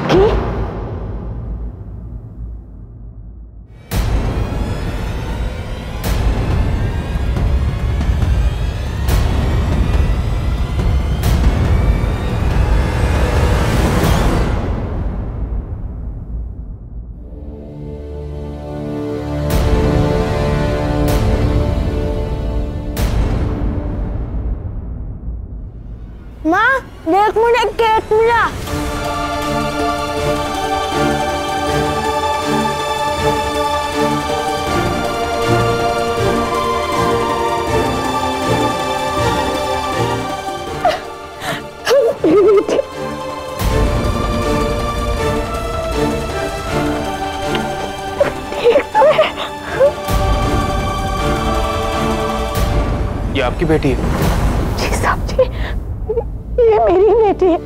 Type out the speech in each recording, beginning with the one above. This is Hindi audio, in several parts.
चुटकी? माँ, देख मुझे केक मिला। ये आपकी बेटी है? जी साहब जी, ये मेरी बेटी है।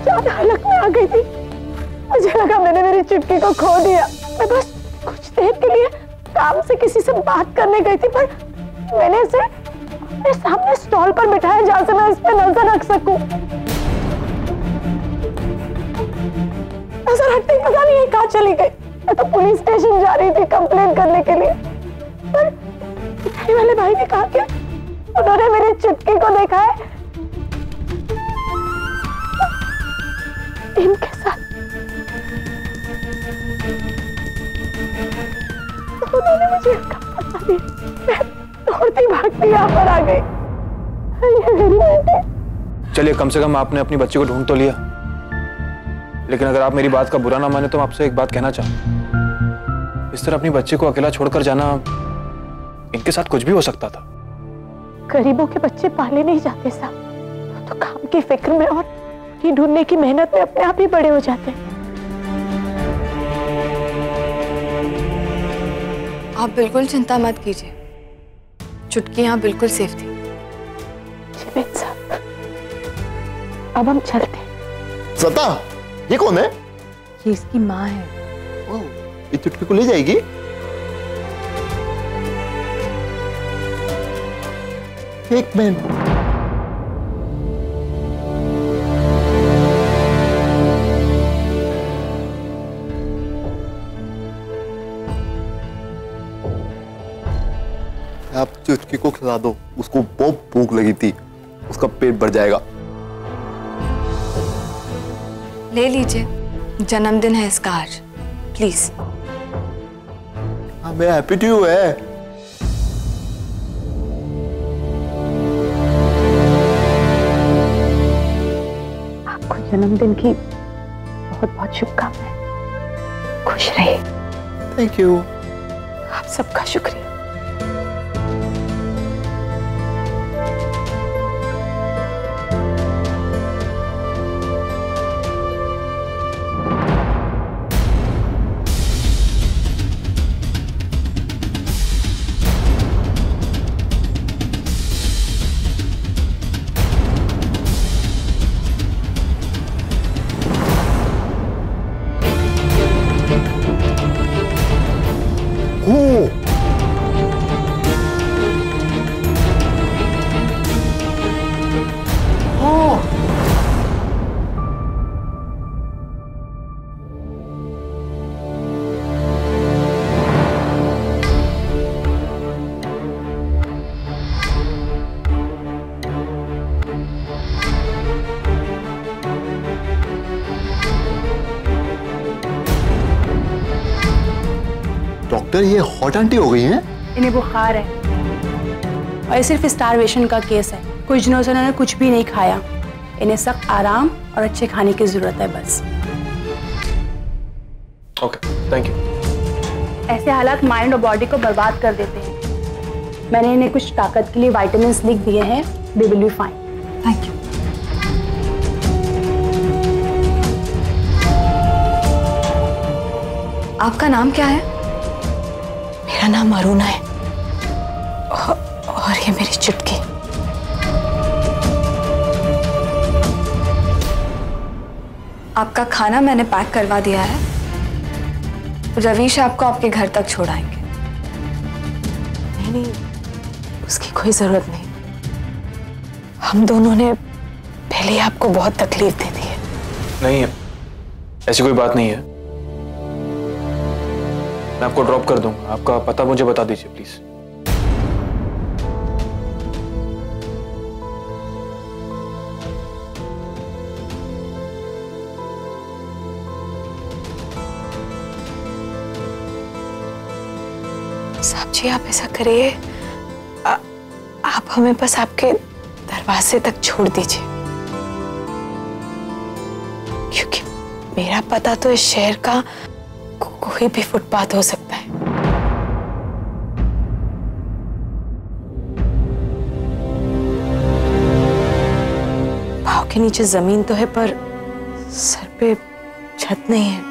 ज्यादा हालत में आ गई थी, मुझे लगा मैंने मेरी चुटकी को खो दिया। मैं बस कुछ देर के लिए काम से किसी से बात करने गई थी, पर मैंने इसे अपने सामने स्टॉल पर बिठाया जहां से मैं इस पे नजर रख सकूं। नजर हटते पता नहीं ये कहाँ चली गई। मैं तो पुलिस स्टेशन जा रही थी कंप्लेन करने के लिए, पर मिठाई वाले भाई ने कहा कि उन्होंने मेरी चुटकी को देखा है इनके साथ। तो उन्होंने मुझे बता दिया। मैं दौड़ती भागती यहाँ पर आ गई। ये मेरी बेटी। चलिए, कम से कम आपने अपनी बच्ची को ढूंढ तो लिया। लेकिन अगर आप मेरी बात का बुरा ना माने तो मैं आपसे एक बात कहना चाहूं। इस तरह अपनी बच्ची को अकेला छोड़कर जाना, इनके साथ कुछ भी हो सकता था। गरीबों के बच्चे पाले नहीं जाते साहब, तो काम की फिक्र में और ये ढूंढने की मेहनत में अपने आप ही बड़े हो जाते हैं। आप बिल्कुल चिंता मत कीजिए, चुटकी यहाँ बिल्कुल सेफ थी। जिमिन साहब, अब हम चलते हैं। सता, ये कौन है? ये इसकी माँ है। ओह, ये चुटकी को ले जाएगी? एक मिनट। आप चुटकी को खिला दो, उसको बहुत भूख लगी थी, उसका पेट भर जाएगा। ले लीजिए, जन्मदिन है इसका आज, प्लीज। हाँ, मेरा हैप्पी टू है। आपको जन्मदिन की बहुत बहुत शुभकामनाएं। खुश रहिए। Thank you. आप सबका शुक्रिया। डॉक्टर, ये हॉट आंटी हो गई हैं? इन्हें बुखार है और ये सिर्फ स्टारवेशन का केस है। कुछ दिनों से इन्होंने कुछ भी नहीं खाया। इन्हें सख्त आराम और अच्छे खाने की जरूरत है बस। Okay, thank you. ऐसे हालात माइंड और बॉडी को बर्बाद कर देते हैं। मैंने इन्हें कुछ ताकत के लिए विटामिन्स लिख दिए हैं। They will be fine. Thank you. आपका नाम क्या है? मेरा नाम अरुणा है और ये मेरी चुटकी। आपका खाना मैंने पैक करवा दिया है। रवीश आपको आपके घर तक छोड़ाएंगे। नहीं, उसकी कोई जरूरत नहीं। हम दोनों ने पहले ही आपको बहुत तकलीफ दे दी है। नहीं, ऐसी कोई बात नहीं है, मैं आपको ड्रॉप कर दूंगा। आपका पता मुझे बता दीजिए प्लीज। साहब जी आप ऐसा करिए, आप हमें बस आपके दरवाजे तक छोड़ दीजिए, क्योंकि मेरा पता तो इस शहर का कोई भी फुटपाथ हो सकता है। पाँव के नीचे जमीन तो है पर सर पे छत नहीं है।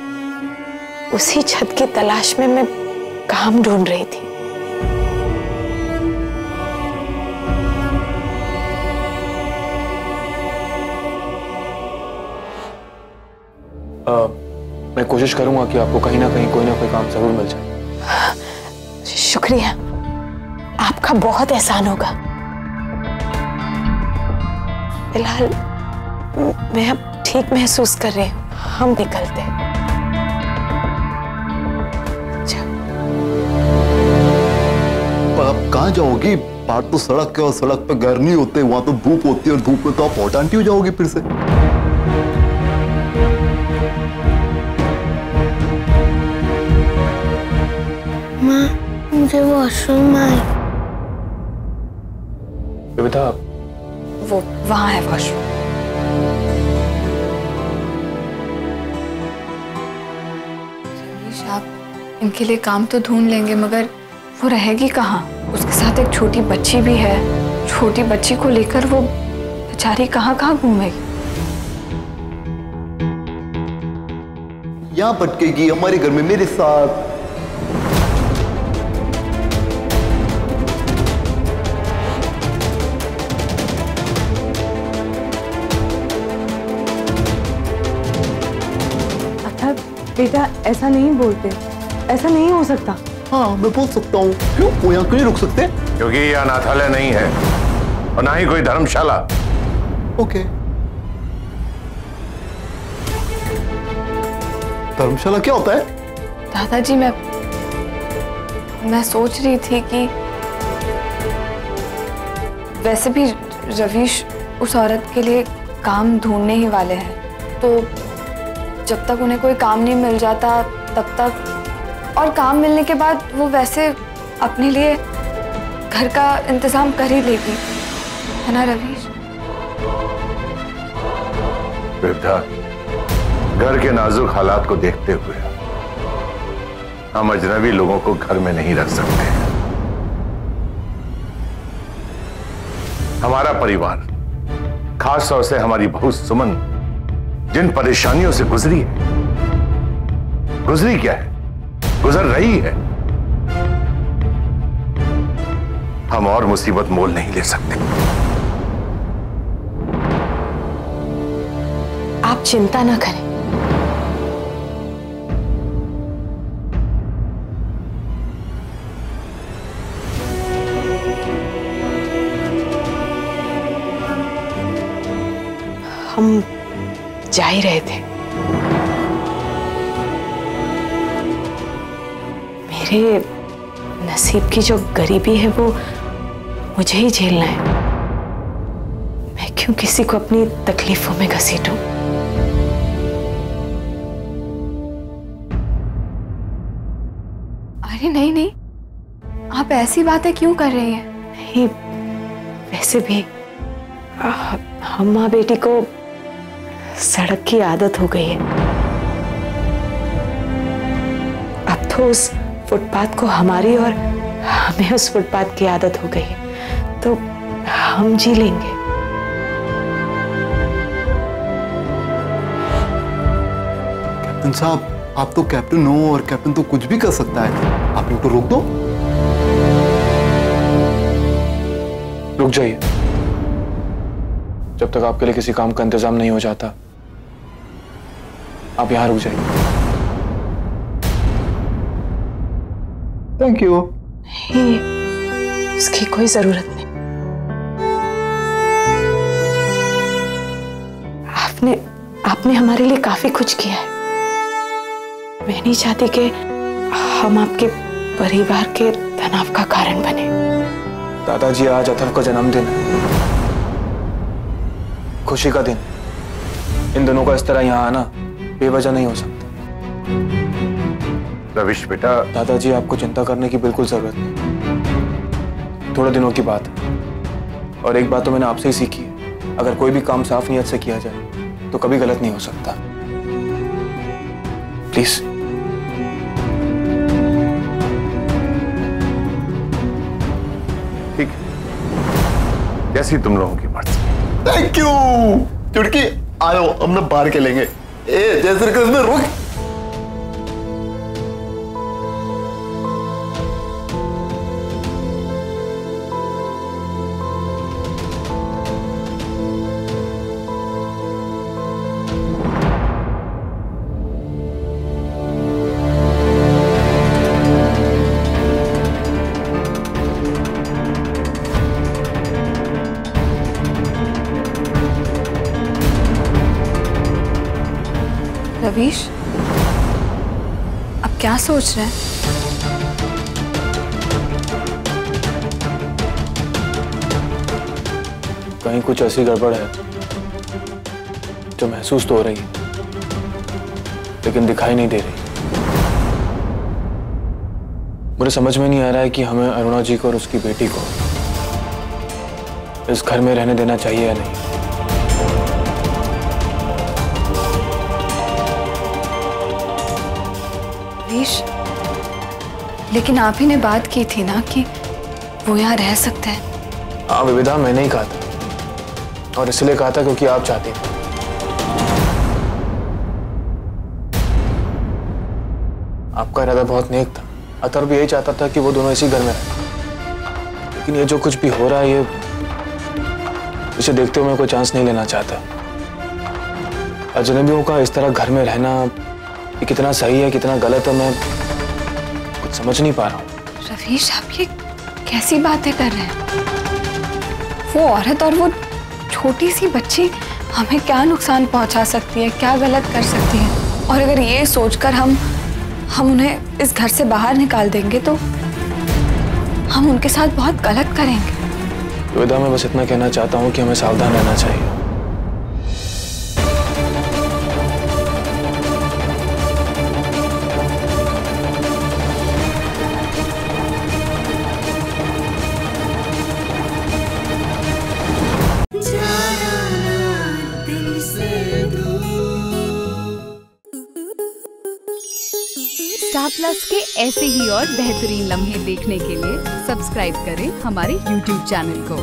उसी छत की तलाश में मैं काम ढूंढ रही थी। मैं कोशिश करूंगा कि आपको कहीं ना कहीं कोई ना कोई काम जरूर मिल जाए। शुक्रिया, आपका बहुत एहसान होगा। फिलहाल मैं अब ठीक महसूस कर रही हूँ, हम निकलते हैं। पर आप कहाँ जाओगी? बाहर तो सड़क है और सड़क पे घर नहीं होते, वहां तो धूप होती है और धूप में तो आप हॉट आंटी हो जाओगी फिर से। माँ मुझे वॉशरूम आए। बेटा वो वहां है वॉशरूम। रवीश आप इनके लिए काम तो ढूंढ लेंगे, मगर वो रहेगी कहाँ? उसके साथ एक छोटी बच्ची भी है। छोटी बच्ची को लेकर वो बेचारी कहाँ कहाँ घूमेगी? यहाँ भटकेगी हमारे घर में मेरे साथ। बेटा ऐसा नहीं बोलते, ऐसा नहीं हो सकता। हाँ मैं बोल सकता हूँ। क्यों? वो यहाँ क्यों नहीं रुक सकते? क्योंकि ये अनाथालय नहीं है और ना ही कोई धर्मशाला। ओके। धर्मशाला क्या होता है? दादाजी मैं सोच रही थी कि वैसे भी रवीश उस औरत के लिए काम ढूंढने ही वाले हैं, तो जब तक उन्हें कोई काम नहीं मिल जाता तब तक, और काम मिलने के बाद वो वैसे अपने लिए घर का इंतजाम कर ही लेगी, है ना रवीश? बेटा, घर के नाजुक हालात को देखते हुए हम अजनबी लोगों को घर में नहीं रख सकते। हमारा परिवार, खास तौर से हमारी बहू सुमन जिन परेशानियों से गुजरी क्या है, गुजर रही है, हम और मुसीबत मोल नहीं ले सकते। आप चिंता ना करें, हम जा ही रहे थे। मेरे नसीब की जो गरीबी है वो मुझे ही झेलना है। मैं क्यों किसी को अपनी तकलीफों में घसीटूं? अरे नहीं नहीं, आप ऐसी बातें क्यों कर रही हैं? नहीं, वैसे भी हम माँ बेटी को सड़क की आदत हो गई है। अब तो उस फुटपाथ को हमारी और हमें उस फुटपाथ की आदत हो गई है, तो हम जी लेंगे। कैप्टन साहब, आप तो कैप्टन हो और कैप्टन तो कुछ भी कर सकता है। आप इनको रोक दो। रुक जाइए, जब तक आपके लिए किसी काम का इंतजाम नहीं हो जाता आप यहां रुक जाइए। Thank you. नहीं, उसकी कोई जरूरत नहीं। आपने हमारे लिए काफी कुछ किया है। मैं नहीं चाहती कि हम आपके परिवार के तनाव का कारण बने। दादाजी, आज अथर्व का जन्मदिन है, खुशी का दिन। इन दोनों का इस तरह यहाँ आना बेवजह नहीं हो सकता। रविश बेटा, दादाजी, आपको चिंता करने की बिल्कुल जरूरत नहीं, थोड़े दिनों की बात है। और एक बात तो मैंने आपसे ही सीखी है, अगर कोई भी काम साफ नीयत से किया जाए तो कभी गलत नहीं हो सकता। प्लीज। ठीक है, जैसी तुम लोगों की मर्जी। थैंक यू चुटकी, आओ हम ना बाहर खेलेंगे। ए जय श्री कृष्ण, रुक। रवीश, अब क्या सोच रहे हैं? कहीं कुछ ऐसी गड़बड़ है जो महसूस तो हो रही है लेकिन दिखाई नहीं दे रही। मुझे समझ में नहीं आ रहा है कि हमें अरुणा जी को और उसकी बेटी को इस घर में रहने देना चाहिए या नहीं। लेकिन आप ही ने बात की थी ना कि वो यहाँ rह सकते हैं। हाँ विविधा, मैंने ही कहा था, और इसलिए कहा था क्योंकि आप चाहती थी। आपका इरादा बहुत नेक था। अथर्व भी यही चाहता था कि वो दोनों इसी घर में रहें। लेकिन ये जो कुछ भी हो रहा है, ये इसे देखते हुए मैं कोई चांस नहीं लेना चाहता। अजनबियों का इस तरह घर में रहना ये कितना सही है, कितना गलत है, मैं कुछ समझ नहीं पा रहा हूँ। रवीश, आप ये कैसी बातें कर रहे हैं? वो औरत और वो छोटी सी बच्ची हमें क्या नुकसान पहुंचा सकती है, क्या गलत कर सकती है? और अगर ये सोचकर हम उन्हें इस घर से बाहर निकाल देंगे तो हम उनके साथ बहुत गलत करेंगे। विविधा, मैं बस इतना कहना चाहता हूँ कि हमें सावधान रहना चाहिए। स्टार प्लस के ऐसे ही और बेहतरीन लम्हे देखने के लिए सब्सक्राइब करें हमारे YouTube चैनल को।